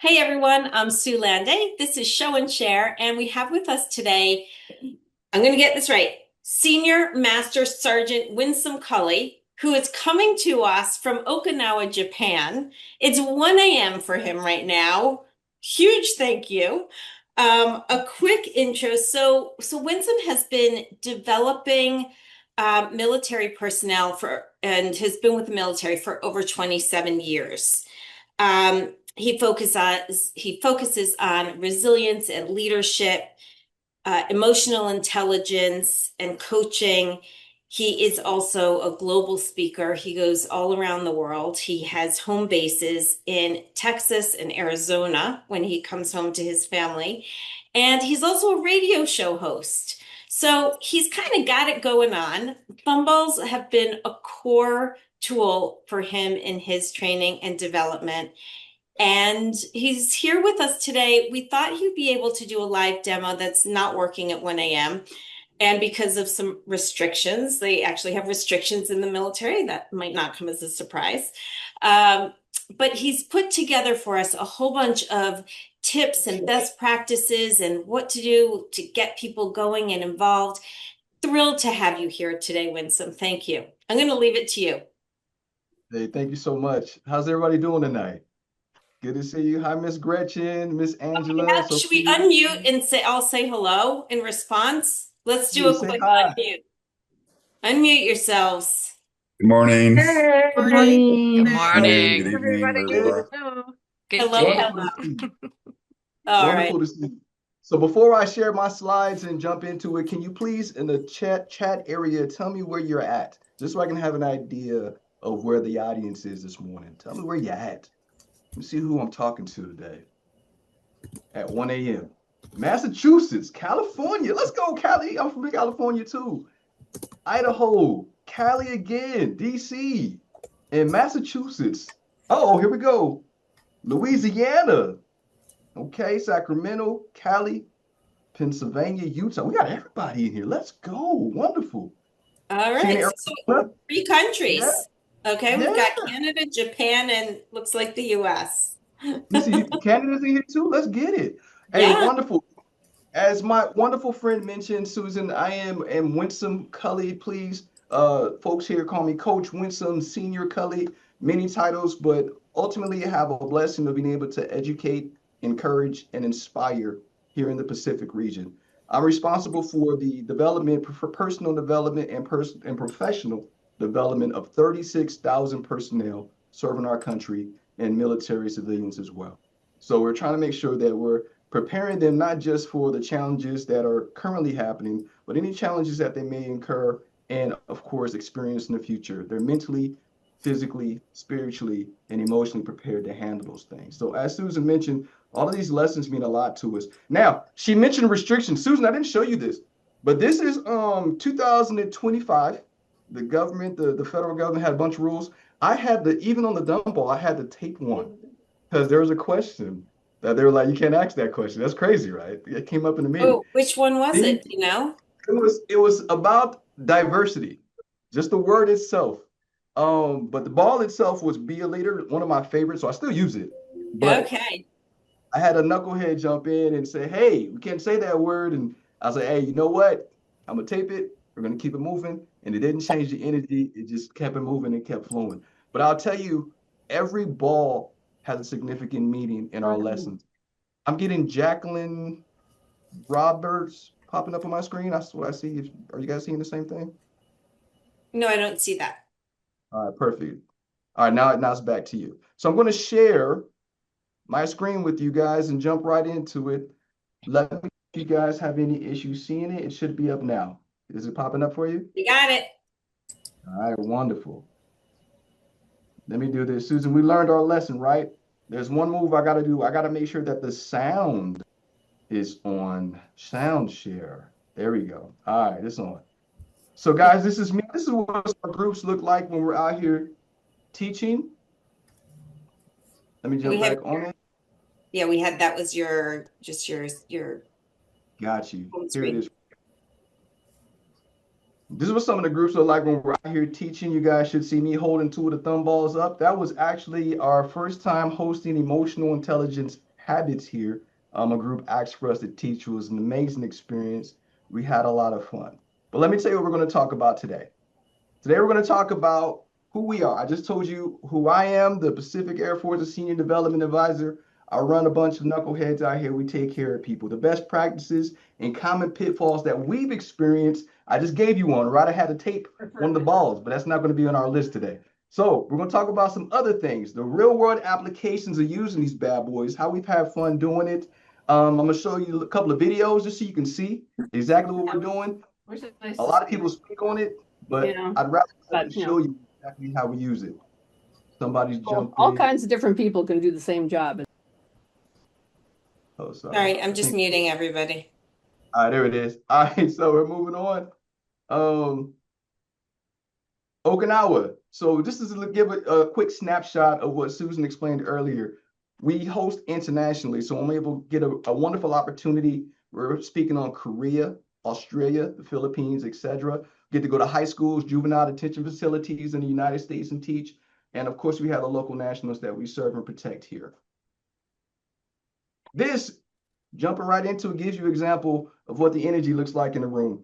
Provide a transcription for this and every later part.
Hey everyone, I'm Sue Landay. This is Show and Share, and we have with us today, I'm going to get this right, Senior Master Sergeant Winsome Culley, who is coming to us from Okinawa, Japan. It's 1 a.m. for him right now. Huge thank you. A quick intro. So Winsome has been developing military personnel and has been with the military for over 27 years. He focuses on resilience and leadership, emotional intelligence and coaching. He is also a global speaker. He goes all around the world. He has home bases in Texas and Arizona when he comes home to his family. And he's also a radio show host. So he's kind of got it going on. Thumballs have been a core tool for him in his training and development. And he's here with us today. We thought he'd be able to do a live demo that's not working at 1 a.m. And because of some restrictions, they actually have restrictions in the military. That might not come as a surprise. But he's put together for us a whole bunch of tips and best practices and what to do to get people going and involved. Thrilled to have you here today, Winsome. Thank you. I'm going to leave it to you. Hey, thank you so much. How's everybody doing tonight? Good to see you. Hi, Miss Gretchen, Miss Angela. Yeah, should we unmute and say, I'll say hello in response? Let's do a Say quick hi. unmute. Unmute yourselves. Good morning. Hey, Good morning. Good morning, good evening, everybody. Hey, wherever. Hello. Good Hello, day. wonderful to hello. see you. All right. Wonderful to see you. So before I share my slides and jump into it, can you please in the chat area tell me where you're at, just so I can have an idea of where the audience is this morning. Tell me where you're at. Let me see who I'm talking to today at 1 a.m. Massachusetts, California. Let's go, Cali. I'm from California too. Idaho, Cali again, DC, and Massachusetts. Oh, here we go. Louisiana. Okay, Sacramento, Cali, Pennsylvania, Utah. We got everybody in here. Let's go. Wonderful. All Seeing right. Arizona? So three Yeah, countries. Okay, we've yeah. got Canada, Japan, and looks like the US. Let me see. Canada's in here too. Let's get it. Hey, Yeah. wonderful. As my wonderful friend mentioned, Susan, I am Winsome Culley. Please, folks here call me Coach Winsome Senior Culley. Many titles, but ultimately I have a blessing of being able to educate, encourage, and inspire here in the Pacific region. I'm responsible for the development, for personal development and professional development of 36,000 personnel serving our country and military civilians as well. So we're trying to make sure that we're preparing them not just for the challenges that are currently happening, but any challenges that they may incur and, of course, experience in the future. They're mentally, physically, spiritually, and emotionally prepared to handle those things. So, as Susan mentioned, all of these lessons mean a lot to us. Now, she mentioned restrictions. Susan, I didn't show you this, but this is 2025. The government, the federal government had a bunch of rules. I had to, even on the dumb ball, I had to tape one because there was a question that they were like, you can't ask that question. That's crazy, right? It came up in the meeting. Oh, which one was It it? Do you know? was about diversity, just the word itself. But the ball itself was be a leader, one of my favorites, so I still use it. But Okay. I had a knucklehead jump in and say, hey, we can't say that word. And I was like, hey, you know what? I'm gonna tape it. We're gonna keep it moving. And it didn't change the energy. It just kept it moving and kept flowing. But I'll tell you, every ball has a significant meaning in our lessons. I'm getting Jacqueline Roberts popping up on my screen. That's what I see. Are you guys seeing the same thing? No, I don't see that. All right, perfect. All right, now it's back to you. So I'm going to share my screen with you guys and jump right into it. Let me know if you guys have any issues seeing it. It should be up now. Is it popping up for you? You got it. All right, wonderful. Let me do this. Susan, we learned our lesson, right? There's one move I got to do. I got to make sure that the sound is on sound share. There we go. All right, it's on. So guys, this is me. This is what our groups look like when we're out here teaching. Let me jump back on it. Yeah, we had that was your Got you. home Here it screen. is. This is what some of the groups are like when we're out here teaching. You guys should see me holding two of the thumb balls up. That was actually our first time hosting emotional intelligence habits here. A group asked for us to teach. It was an amazing experience. We had a lot of fun. But let me tell you what we're going to talk about today. Today, we're going to talk about who we are. I just told you who I am, the Pacific Air Force's Senior Development Advisor. I run a bunch of knuckleheads out here. We take care of people. The best practices and common pitfalls that we've experienced. I just gave you one, right? I had to tape one of the balls, but that's not going to be on our list today. So we're going to talk about some other things, the real world applications of using these bad boys, how we've had fun doing it. I'm going to show you a couple of videos just so you can see exactly what we're doing. A lot of people speak on it, but I'd rather show you exactly how we use it. Somebody's jumped all in. kinds of different people can do the same job. Oh, sorry. Sorry, I'm just muting everybody. All right, there it is. All right, so we're moving on. Okinawa. So just to give a quick snapshot of what Susan explained earlier, we host internationally, so I'm able to get a wonderful opportunity. We're speaking on Korea, Australia, the Philippines, etc. Get to go to high schools, juvenile detention facilities in the United States and teach. And of course, we have the local nationals that we serve and protect here. This, jumping right into it, gives you an example of what the energy looks like in the room.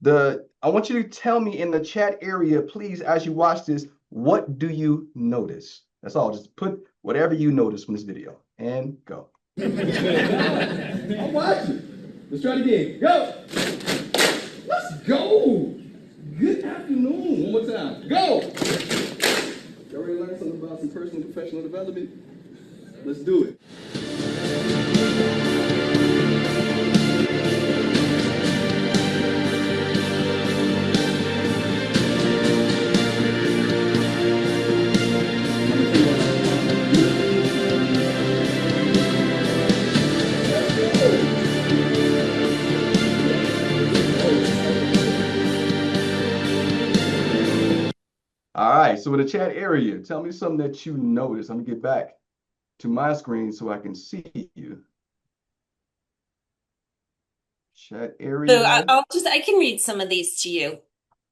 I want you to tell me in the chat area, please, as you watch this, what do you notice? That's all. Just put whatever you notice from this video and go. I'm watching. Let's try it again. Go. Let's go. Good afternoon. One more time. Go. Y'all ready to learn something about some personal and professional development? Let's do it. All right, so in the chat area, tell me something that you notice. I'm gonna get back to my screen so I can see you. Chat area. So I can read some of these to you.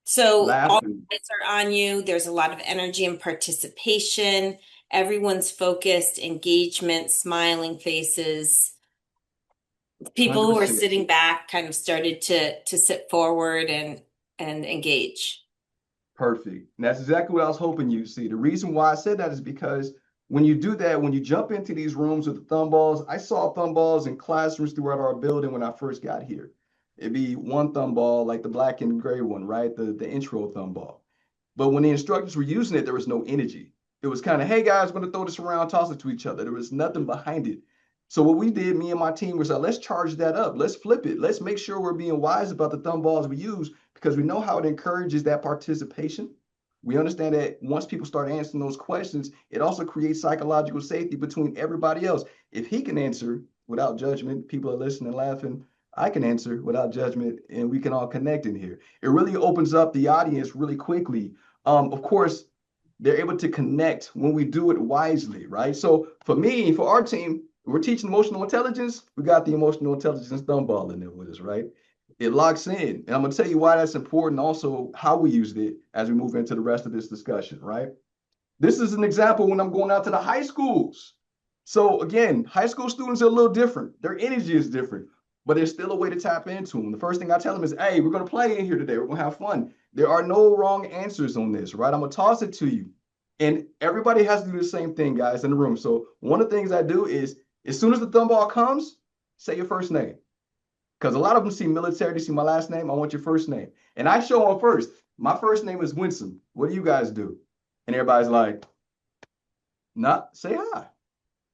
So all the lights are on you. There's a lot of energy and participation. Everyone's focused, engagement, smiling faces. People 100%. who are sitting back kind of started to sit forward and engage. Perfect. And that's exactly what I was hoping you'd see. The reason why I said that is because when you do that, when you jump into these rooms with the Thumballs, I saw Thumballs in classrooms throughout our building when I first got here. It'd be one Thumball, like the black and gray one, right? The intro Thumball. But when the instructors were using it, there was no energy. It was kind of, hey guys, we're going to throw this around, toss it to each other. There was nothing behind it. So what we did, me and my team, was let's charge that up. Let's flip it. Let's make sure we're being wise about the Thumballs we use, because we know how it encourages that participation. We understand that once people start answering those questions, it also creates psychological safety between everybody else. If he can answer without judgment, people are listening, laughing. I can answer without judgment, and we can all connect in here. It really opens up the audience really quickly. Of course, they're able to connect when we do it wisely, right? So for me, for our team, we're teaching emotional intelligence. We got the emotional intelligence Thumball in there with us, right? It locks in. And I'm going to tell you why that's important, also how we used it as we move into the rest of this discussion, right? This is an example when I'm going out to the high schools. So again, high school students are a little different. Their energy is different, but there's still a way to tap into them. The first thing I tell them is, hey, we're going to play in here today. We're going to have fun. There are no wrong answers on this, right? I'm going to toss it to you. And everybody has to do the same thing, guys, in the room. So one of the things I do is, as soon as the Thumball comes, say your first name. Because a lot of them see military, they see my last name. I want your first name. And I show them first. My first name is Winsome. What do you guys do? And everybody's like, nah, say hi.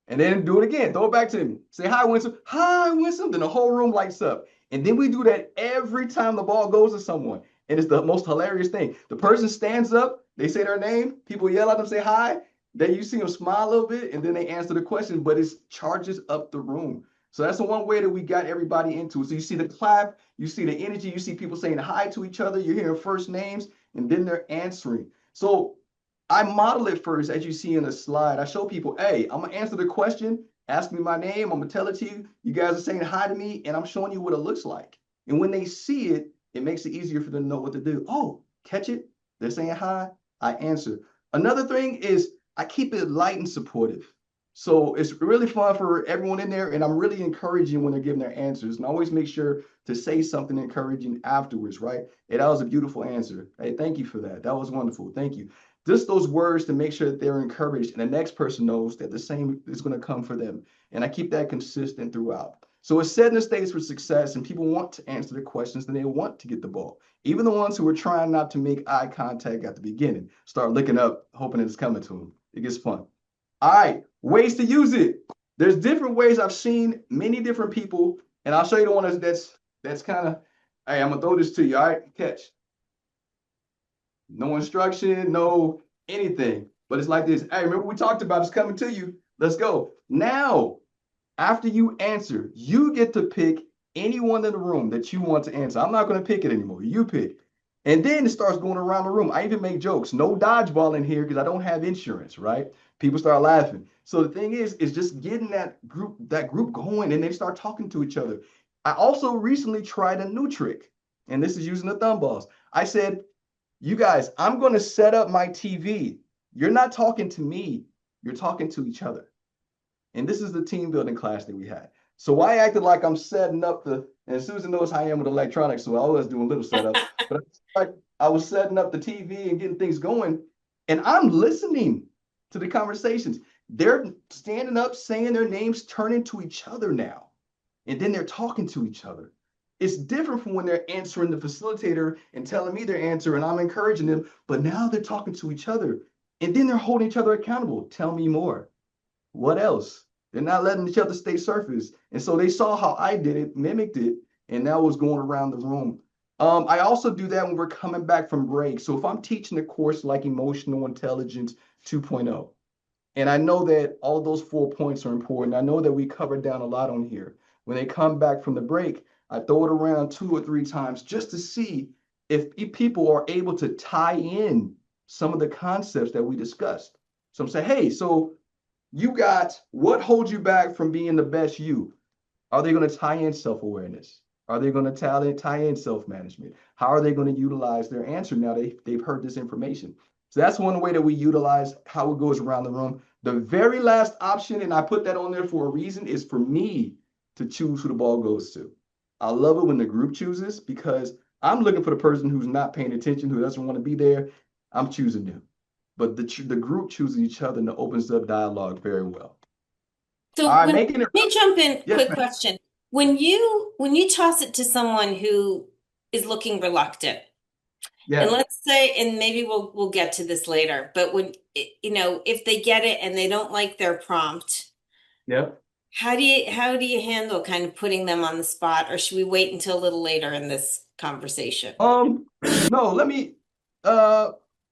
And then do it again. Throw it back to me. Say hi, Winsome. Hi, Winsome. Then the whole room lights up. And then we do that every time the ball goes to someone. And it's the most hilarious thing. The person stands up, they say their name, people yell at them, say hi. Then you see them smile a little bit, and then they answer the question, but it charges up the room. So that's the one way that we got everybody into it. So you see the clap, you see the energy, you see people saying hi to each other, you're hearing first names, and then they're answering. So I model it first, as you see in the slide. I show people, hey, I'm going to answer the question, ask me my name, I'm going to tell it to you. You guys are saying hi to me, and I'm showing you what it looks like. And when they see it, it makes it easier for them to know what to do. Oh, catch it? They're saying hi, I answer. Another thing is I keep it light and supportive. So it's really fun for everyone in there. And I'm really encouraging when they're giving their answers. And I always make sure to say something encouraging afterwards, right? Hey, that was a beautiful answer. Hey, thank you for that. That was wonderful. Thank you. Just those words to make sure that they're encouraged and the next person knows that the same is going to come for them. And I keep that consistent throughout. So it's setting the stage for success, and people want to answer the questions and they want to get the ball. Even the ones who are trying not to make eye contact at the beginning, start looking up, hoping it's coming to them. It gets fun. All right, ways to use it. There's different ways. I've seen many different people, and I'll show you the one that's kind of, hey, I'm gonna throw this to you. All right, catch. No instruction, no anything. But it's like this. Hey, remember we talked about it's coming to you. Let's go. Now, after you answer, you get to pick anyone in the room that you want to answer. I'm not going to pick it anymore. You pick. And then it starts going around the room. I even make jokes. No dodgeball in here because I don't have insurance, right? People start laughing. So the thing is just getting that group going, and they start talking to each other. I also recently tried a new trick, and this is using the Thumballs. I said, you guys, I'm going to set up my TV. You're not talking to me. You're talking to each other. And this is the team building class that we had. So I acted like I'm setting up and Susan knows how I am with electronics, so I was doing a little setup. But I was setting up the TV and getting things going, and I'm listening to the conversations. They're standing up, saying their names, turning to each other now. And then they're talking to each other. It's different from when they're answering the facilitator and telling me their answer, and I'm encouraging them. But now they're talking to each other, and then they're holding each other accountable. Tell me more. What else? They're not letting each other stay surface. And so they saw how I did it, mimicked it, and that was going around the room. I also do that when we're coming back from break. So if I'm teaching a course like Emotional Intelligence 2.0, and I know that all of those 4 points are important, I know that we covered down a lot on here. When they come back from the break, I throw it around 2 or 3 times just to see if people are able to tie in some of the concepts that we discussed. So I'm saying, hey, so you got what holds you back from being the best you? Are they going to tie in self-awareness? Are they going to tie in self-management? How are they going to utilize their answer now they've heard this information? So that's one way that we utilize how it goes around the room. The very last option, and I put that on there for a reason, is for me to choose who the ball goes to. I love it when the group chooses because I'm looking for the person who's not paying attention, who doesn't want to be there. I'm choosing them. But the group chooses each other, and it opens up dialogue very well. So All right, let me jump in. Yes, Quick ma'am. question. When you toss it to someone who is looking reluctant, Yeah. and let's say, and maybe we'll get to this later, but when if they get it and they don't like their prompt, Yeah. how do you handle kind of putting them on the spot, or should we wait until a little later in this conversation? No, let me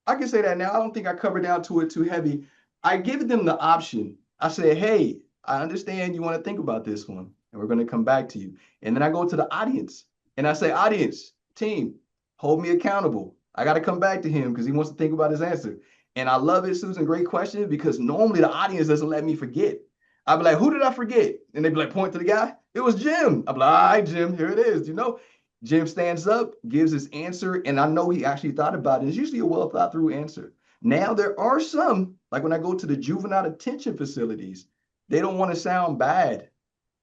I can say that now. I don't think I covered down to it too heavy. I give them the option. I say, hey, I understand you want to think about this one, and we're going to come back to you. And then I go to the audience and I say, audience, team, hold me accountable. I got to come back to him because he wants to think about his answer. And I love it, Susan. Great question, because normally the audience doesn't let me forget. I'd be like, who did I forget? And they'd be like, point to the guy. It was Jim. I'd be like, all right, Jim, here it is. Jim stands up, gives his answer, and I know he actually thought about it. It's usually a well thought through answer. Now, there are some, like when I go to the juvenile detention facilities, they don't want to sound bad,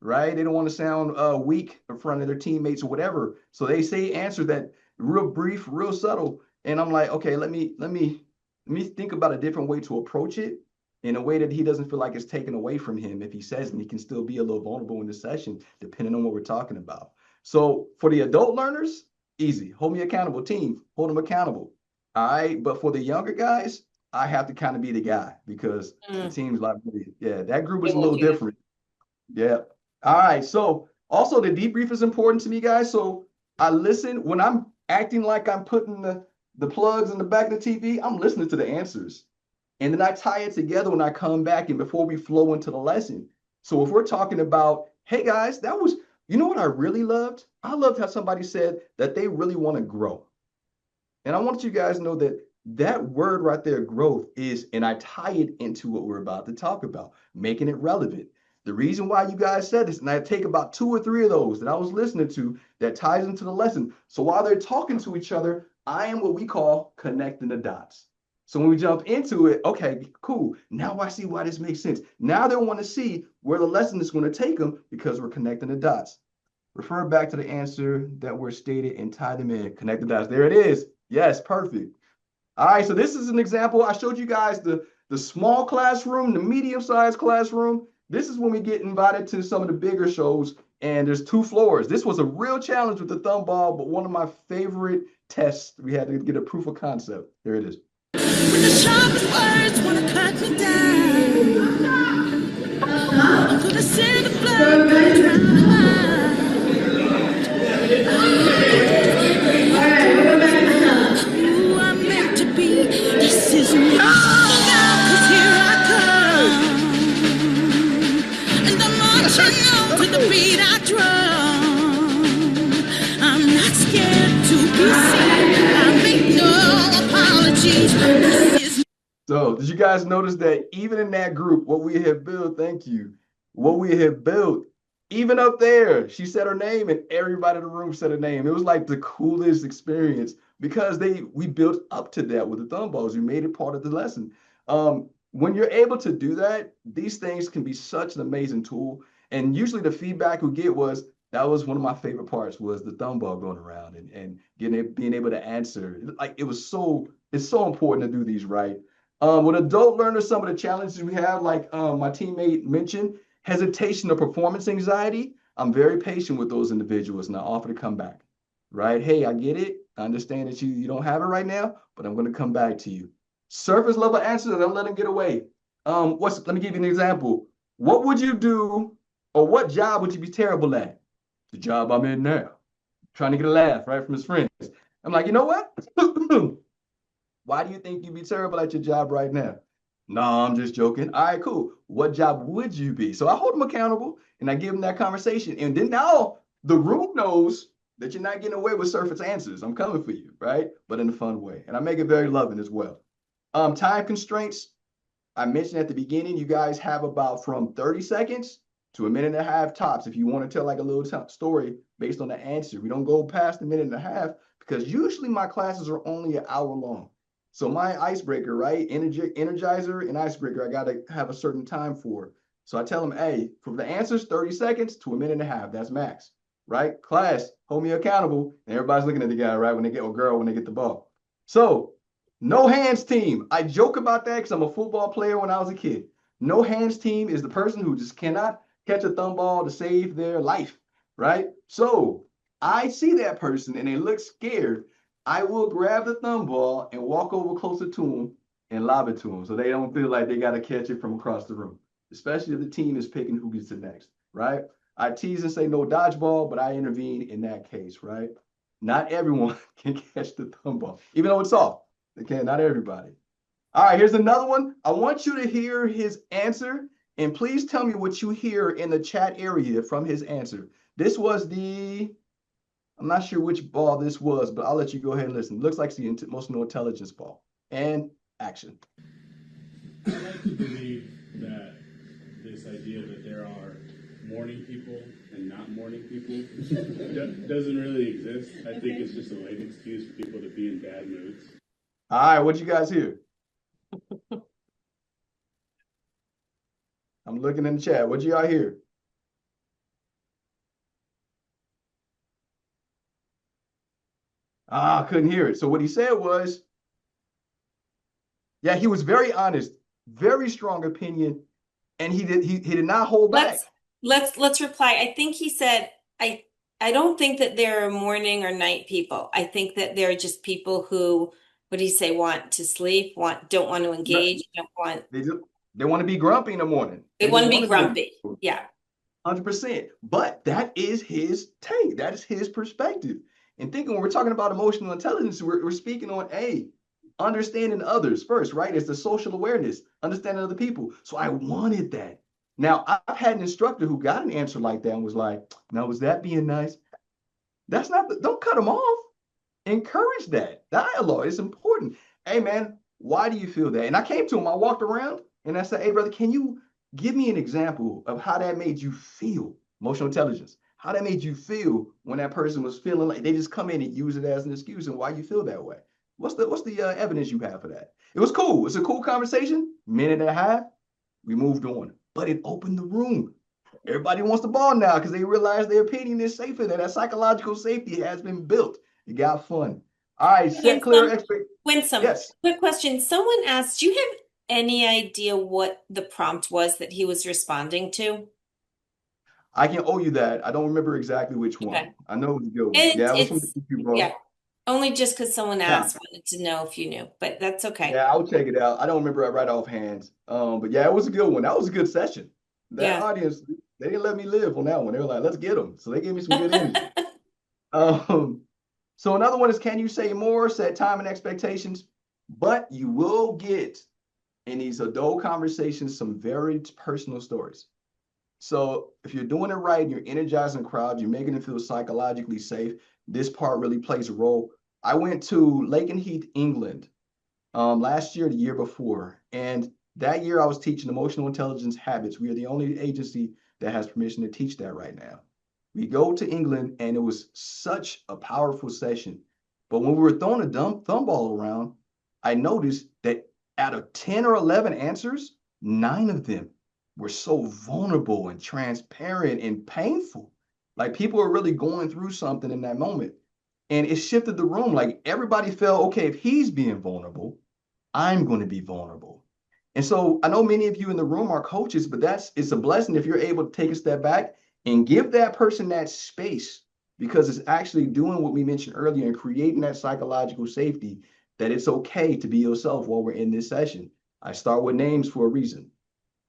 right? They don't want to sound weak in front of their teammates or whatever. So they say answers that real brief, real subtle. And I'm like, okay, let me think about a different way to approach it in a way that he doesn't feel like it's taken away from him if he says, and he can still be a little vulnerable in the session, depending on what we're talking about. So for the adult learners, easy. Hold me accountable. Team, hold them accountable. All right. But for the younger guys, I have to kind of be the guy because the team's like, yeah, that group is a little different. Yeah. All right. So also the debrief is important to me, guys. So I listen when I'm acting like I'm putting the plugs in the back of the TV, I'm listening to the answers. And then I tie it together when I come back and before we flow into the lesson. So if we're talking about, hey guys, that was, you know what I really loved? I loved how somebody said that they really want to grow. And I want you guys to know that that word right there, growth, is, and I tie it into what we're about to talk about, making it relevant. The reason why you guys said this, and I take about 2 or 3 of those that I was listening to that ties into the lesson. So while they're talking to each other, I am what we call connecting the dots. So when we jump into it, okay, cool. Now I see why this makes sense. Now they want to see where the lesson is going to take them because we're connecting the dots. Refer back to the answer that were stated and tie them in. Connect the dots. There it is. Yes, perfect. All right, so this is an example. I showed you guys the small classroom, the medium-sized classroom. This is when we get invited to some of the bigger shows, and there's 2 floors. This was a real challenge with the thumb ball, but one of my favorite tests. We had to get a proof of concept. There it is. When the sharpest words wanna cut me down, I'm gonna send the blood round my mind. Who I'm meant to be, this is me. Now, 'cause here I come, and I'm marching on to the beat I drum. I'm not scared to be seen. I make no apologies. This is So did you guys notice that even in that group, what we have built, thank you, what we have built, even up there, she said her name and everybody in the room said her name. It was like the coolest experience because we built up to that with the thumb balls. We made it part of the lesson. When you're able to do that, these things can be such an amazing tool. And usually the feedback we get was, that was one of my favorite parts, was the thumb ball going around and being able to answer. Like it's so important to do these right. With adult learners, some of the challenges we have, like my teammate mentioned, hesitation or performance anxiety. I'm very patient with those individuals and I offer to come back, right? Hey, I get it. I understand that you don't have it right now, but I'm going to come back to you. Surface level answers, I don't let them get away. Let me give you an example. What would you do, or what job would you be terrible at? The job I'm in now. Trying to get a laugh, right, from his friends. I'm like, you know what? Why do you think you'd be terrible at your job right now? No, I'm just joking. All right, cool. What job would you be? So I hold them accountable and I give them that conversation. And then now the room knows that you're not getting away with surface answers. I'm coming for you, right? But in a fun way. And I make it very loving as well. Time constraints. I mentioned at the beginning, you guys have about from 30 seconds to a minute and a half tops. If you want to tell like a little story based on the answer, we don't go past a minute and a half because usually my classes are only an hour long. So my icebreaker, right? Energizer and icebreaker, I got to have a certain time for. So I tell them, hey, for the answers, 30 seconds to a minute and a half. That's max, right? Class, hold me accountable. And everybody's looking at the guy, right? When they get, or girl, when they get the ball. So no hands team. I joke about that because I'm a football player when I was a kid. No hands team is the person who just cannot catch a thumb ball to save their life, right? So I see that person and they look scared. I will grab the thumb ball and walk over closer to them and lob it to them so they don't feel like they got to catch it from across the room, especially if the team is picking who gets it next, right? I tease and say no dodgeball, but I intervene in that case, right? Not everyone can catch the thumb ball, even though it's soft. They can, not everybody. All right, here's another one. I want you to hear his answer, and please tell me what you hear in the chat area from his answer. This was I'm not sure which ball this was, but I'll let you go ahead and listen. It looks like it's the emotional intelligence ball. And action. I like to believe that this idea that there are morning people and not morning people doesn't really exist. I think it's just a lame excuse for people to be in bad moods. All right, what'd you guys hear? I'm looking in the chat. What'd you all hear? I couldn't hear it. So what he said was, yeah, he was very honest, very strong opinion, and he did not hold back. Let's reply. I think he said, I don't think that there are morning or night people. I think that they're just people who, what do you say, want to sleep, don't want to engage, They want to be grumpy in the morning. They want to be grumpy. Yeah. 100%. But that is his take. That is his perspective. And thinking when we're talking about emotional intelligence, we're speaking on understanding others first, right? It's the social awareness, understanding other people. So I wanted that. Now, I've had an instructor who got an answer like that and was like, now, was that being nice? That's not, don't cut them off. Encourage that dialogue. It's important. Hey, man, why do you feel that? And I came to him, I walked around and I said, hey, brother, can you give me an example of how that made you feel? Emotional intelligence. How that made you feel when that person was feeling like they just come in and use it as an excuse and why you feel that way. What's the evidence you have for that? It was cool. It's a cool conversation. Minute and a half, we moved on. But it opened the room. Everybody wants the ball now because they realize their opinion is safer. That psychological safety has been built. It got fun. All right, set clear expectations. Winsome, Yes. quick question. Someone asked, do you have any idea what the prompt was that he was responding to? I can owe you that. I don't remember exactly which one. Okay. I know it was a good one. It- Yeah, it was from it's- you, bro. Yeah, only just because someone asked, wanted to know if you knew, but that's okay. Yeah, I'll check it out. I don't remember it right offhand. But yeah, it was a good one. That was a good session. That Yeah. audience, they didn't let me live on that one. They were like, let's get them. So they gave me some good energy. So another one is, can you say more? Set time and expectations, but you will get in these adult conversations some very personal stories. So if you're doing it right, you're energizing the crowd, you're making it feel psychologically safe. This part really plays a role. I went to Lakenheath, England, last year, the year before, and that year I was teaching emotional intelligence habits. We are the only agency that has permission to teach that right now. We go to England, and it was such a powerful session. But when we were throwing a thumball around, I noticed that out of 10 or 11 answers, 9 of them were so vulnerable and transparent and painful. Like people are really going through something in that moment. And it shifted the room. Like everybody felt, okay, if he's being vulnerable, I'm going to be vulnerable. And so I know many of you in the room are coaches, but it's a blessing if you're able to take a step back and give that person that space, because it's actually doing what we mentioned earlier and creating that psychological safety, that it's okay to be yourself while we're in this session. I start with names for a reason.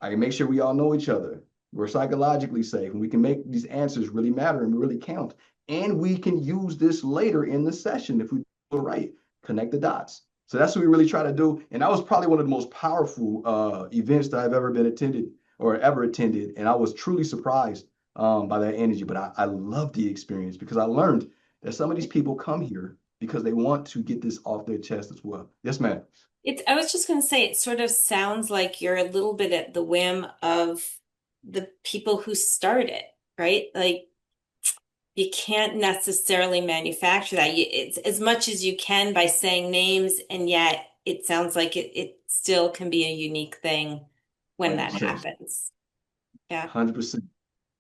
I can make sure we all know each other. We're psychologically safe, and we can make these answers really matter and really count. And we can use this later in the session if we do it right. Connect the dots. So that's what we really try to do. And that was probably one of the most powerful events that I've ever attended. And I was truly surprised by that energy. But I love the experience because I learned that some of these people come here because they want to get this off their chest as well. Yes, ma'am. I was just going to say, it sort of sounds like you're a little bit at the whim of the people who start it, right? Like you can't necessarily manufacture that. It's as much as you can by saying names, and yet it sounds like it still can be a unique thing when that 100%. happens. Yeah. 100%.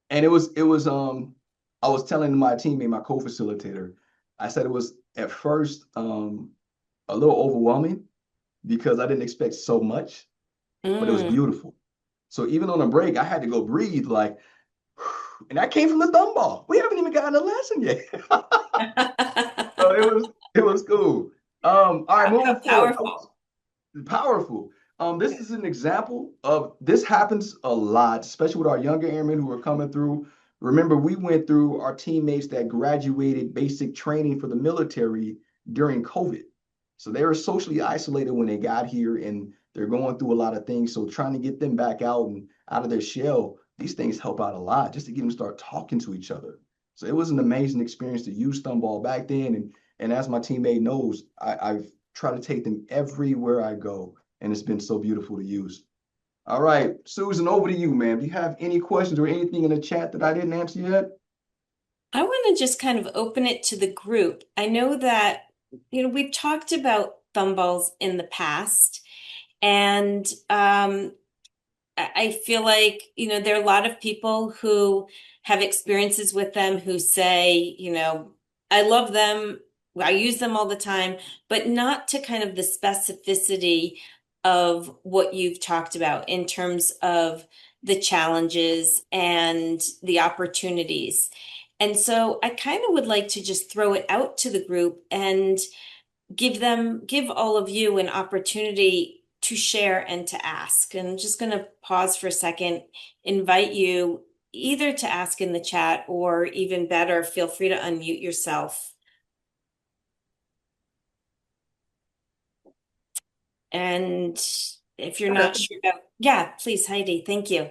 And it was I was telling my teammate, my co-facilitator, I said it was at first a little overwhelming because I didn't expect so much, but it was beautiful. So even on a break, I had to go breathe, like, and that came from the thumball. We haven't even gotten a lesson yet. So it was cool. All right, moving forward. Powerful. This is an example of this happens a lot, especially with our younger airmen who are coming through. Remember, we went through our teammates that graduated basic training for the military during COVID. So they were socially isolated when they got here, and they're going through a lot of things. So trying to get them back out and out of their shell, these things help out a lot just to get them to start talking to each other. So it was an amazing experience to use Thumball back then. And as my teammate knows, I've tried to take them everywhere I go, and it's been so beautiful to use. All right, Susan, over to you, ma'am. Do you have any questions or anything in the chat that I didn't answer yet? I want to just kind of open it to the group. I know that, we've talked about Thumballs in the past, and I feel like, there are a lot of people who have experiences with them who say, I love them, I use them all the time, but not to kind of the specificity of what you've talked about in terms of the challenges and the opportunities. And so I kind of would like to just throw it out to the group and give all of you an opportunity to share and to ask. And I'm just going to pause for a second, invite you either to ask in the chat, or even better, feel free to unmute yourself. And if you're not sure about, yeah, please, Heidi, thank you.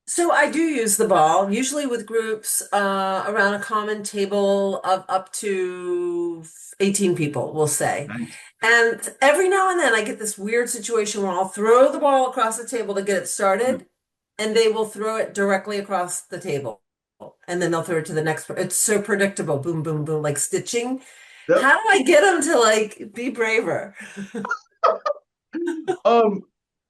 So I do use the ball, usually with groups around a common table of up to 18 people, we'll say. Nice. And every now and then I get this weird situation where I'll throw the ball across the table to get it started, and they will throw it directly across the table. And then they'll throw it to the next. It's so predictable, boom, boom, boom, like stitching. Yep. How do I get them to like be braver?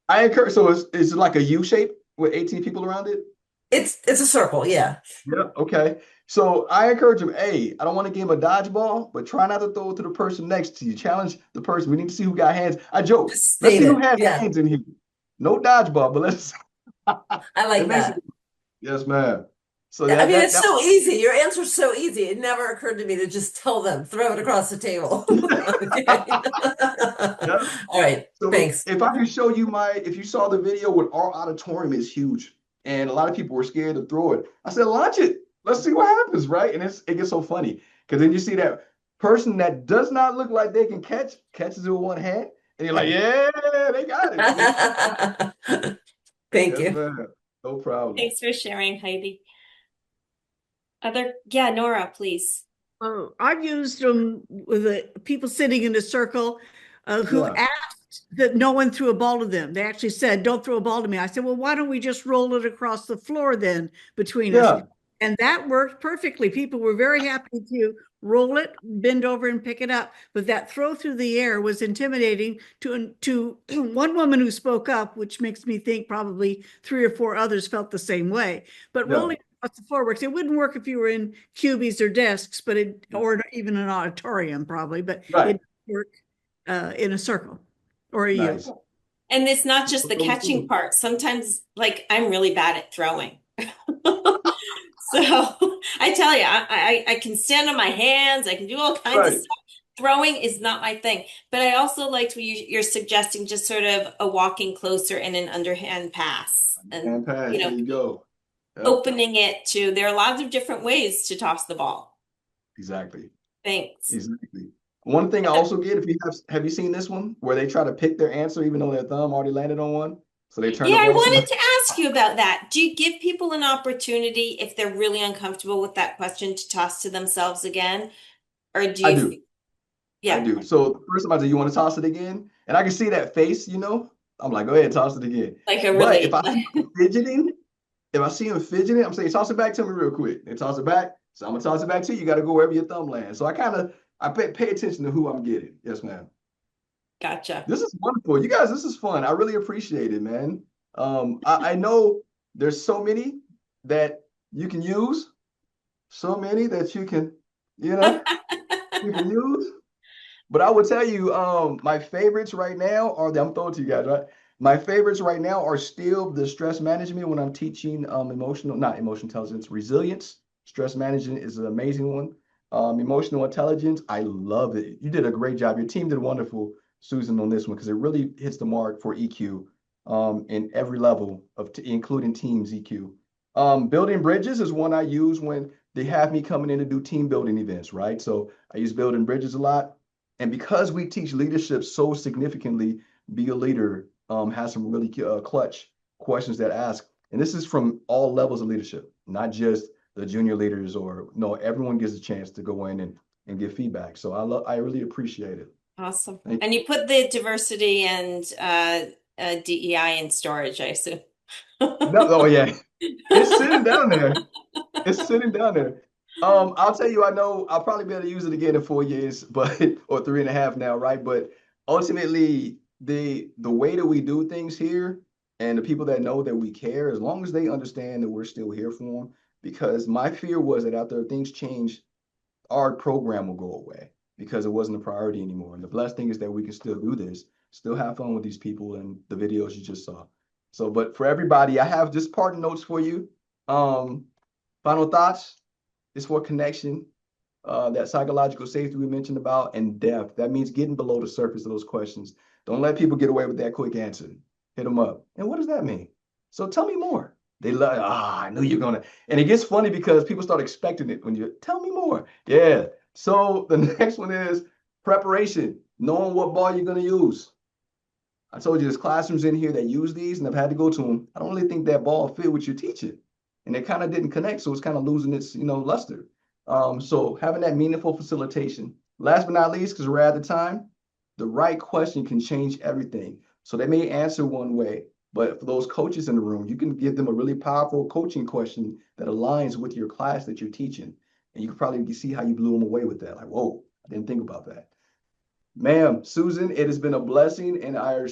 I encourage, so it's like a U shape with 18 people around it? It's a circle, yeah. Yeah, okay. So I encourage them, hey, I don't want to give him a dodgeball, but try not to throw it to the person next to you. Challenge the person. We need to see who got hands. I joke. Just Let's state see who it. has Yeah, hands in here. No dodgeball, but let's I like it makes that. it, yes, ma'am. So I mean, that it's so easy. Your answer's so easy. It never occurred to me to just tell them, throw it across the table. yeah. All right, So thanks. if I can show you if you saw the video with our auditorium is huge and a lot of people were scared to throw it. I said, launch it. Let's see what happens, right? And it gets so funny because then you see that person that does not look like they can catches it with one hand. And you're like, yeah, they got it. Thank Yes, you. ma'am. No problem. Thanks for sharing, Heidi. Yeah, Nora, please. Oh, I've used them with people sitting in a circle who Yeah. asked that no one threw a ball to them. They actually said, don't throw a ball to me. I said, well, why don't we just roll it across the floor then between us? Yeah. And that worked perfectly. People were very happy to roll it, bend over and pick it up. But that throw through the air was intimidating to one woman who spoke up, which makes me think probably 3 or 4 others felt the same way. But Yeah. rolling across the floor works. It wouldn't work if you were in cubies or desks, but or even an auditorium probably, but Right. it work in a circle or a U. Nice. And it's not just the catching part. Sometimes, like, I'm really bad at throwing. So I tell you, I can stand on my hands. I can do all kinds of Right. stuff. Throwing is not my thing. But I also liked what you're suggesting, just sort of a walking closer and an underhand pass. And pass. you know, There you go. Yep. opening it to, there are lots of different ways to toss the ball. Exactly. Thanks. Exactly. One thing I also get, if you have you seen this one where they try to pick their answer even though their thumb already landed on one? So they turn Yeah, the I ball to wanted to ask you about that. Do you give people an opportunity if they're really uncomfortable with that question to toss to themselves again? Or do you? I do. Yeah. I do. So first time I say, you want to toss it again? And I can see that face, I'm like, go ahead, toss it again. Like a But really, if I see him fidgeting, I'm saying, toss it back to me real quick. They toss it back. So I'm gonna toss it back to you. You got to go wherever your thumb lands. So I pay attention to who I'm getting. Yes, ma'am. gotcha. This is wonderful. You guys, this is fun. I really appreciate it, man. I know there's so many that you can use, so many that you can use. But I would tell you, my favorites right now I'm throwing to you guys, right? My favorites right now are still the stress management when I'm teaching not emotional intelligence, resilience. Stress management is an amazing one. Emotional intelligence, I love it. You did a great job. Your team did wonderful, Susan, on this one because it really hits the mark for EQ in every level including teams EQ. Building bridges is one I use when they have me coming in to do team building events, right? So I use building bridges a lot. And because we teach leadership so significantly, Be a Leader has some really clutch questions that ask. And this is from all levels of leadership, not just the junior leaders everyone gets a chance to go in and give feedback. So I really appreciate it. Awesome. Thank And you put the diversity and DEI in storage, I assume. Oh yeah, it's sitting down there. It's sitting down there. I'll tell you, I know I'll probably be able to use it again in 4 years, or 3.5 now, right? But ultimately, the way that we do things here and the people that know that we care, as long as they understand that we're still here for them, because my fear was that after things change, our program will go away because it wasn't a priority anymore. And the blessed thing is that we can still do this, still have fun with these people and the videos you just saw. So, but for everybody, I have just parting notes for you. Final thoughts is for connection, that psychological safety we mentioned about, and depth. That means getting below the surface of those questions. Don't let people get away with that quick answer. Hit them up. And what does that mean? So tell me more. They love, I knew you're gonna. And it gets funny because people start expecting it when you tell me more. Yeah. So the next one is preparation, knowing what ball you're gonna use. I told you there's classrooms in here that use these and I've had to go to them. I don't really think that ball fit what you're teaching. And it kind of didn't connect. So it's kind of losing its, luster. So having that meaningful facilitation. Last but not least, because we're at the time, the right question can change everything. So they may answer one way, but for those coaches in the room, you can give them a really powerful coaching question that aligns with your class that you're teaching. And you can probably see how you blew them away with that. Like, whoa, I didn't think about that. Ma'am, Susan, it has been a blessing, and I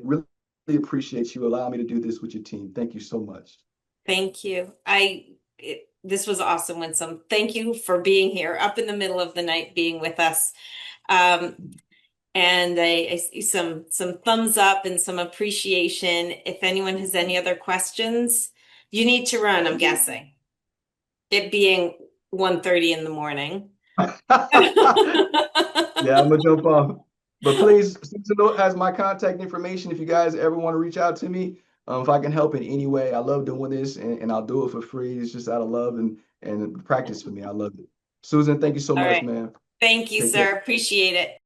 really appreciate you allowing me to do this with your team. Thank you so much. Thank you. This was awesome, Winsome. Thank you for being here up in the middle of the night, being with us. And I see some thumbs up and some appreciation. If anyone has any other questions, you need to run, I'm guessing. It being 1:30 in the morning. Yeah, I'm gonna jump off. But please, Susan has my contact information if you guys ever want to reach out to me. If I can help in any way, I love doing this, and I'll do it for free. It's just out of love and practice for me. I love it. Susan, thank you so All much, right. man. Thank you, Take sir. care. Appreciate it.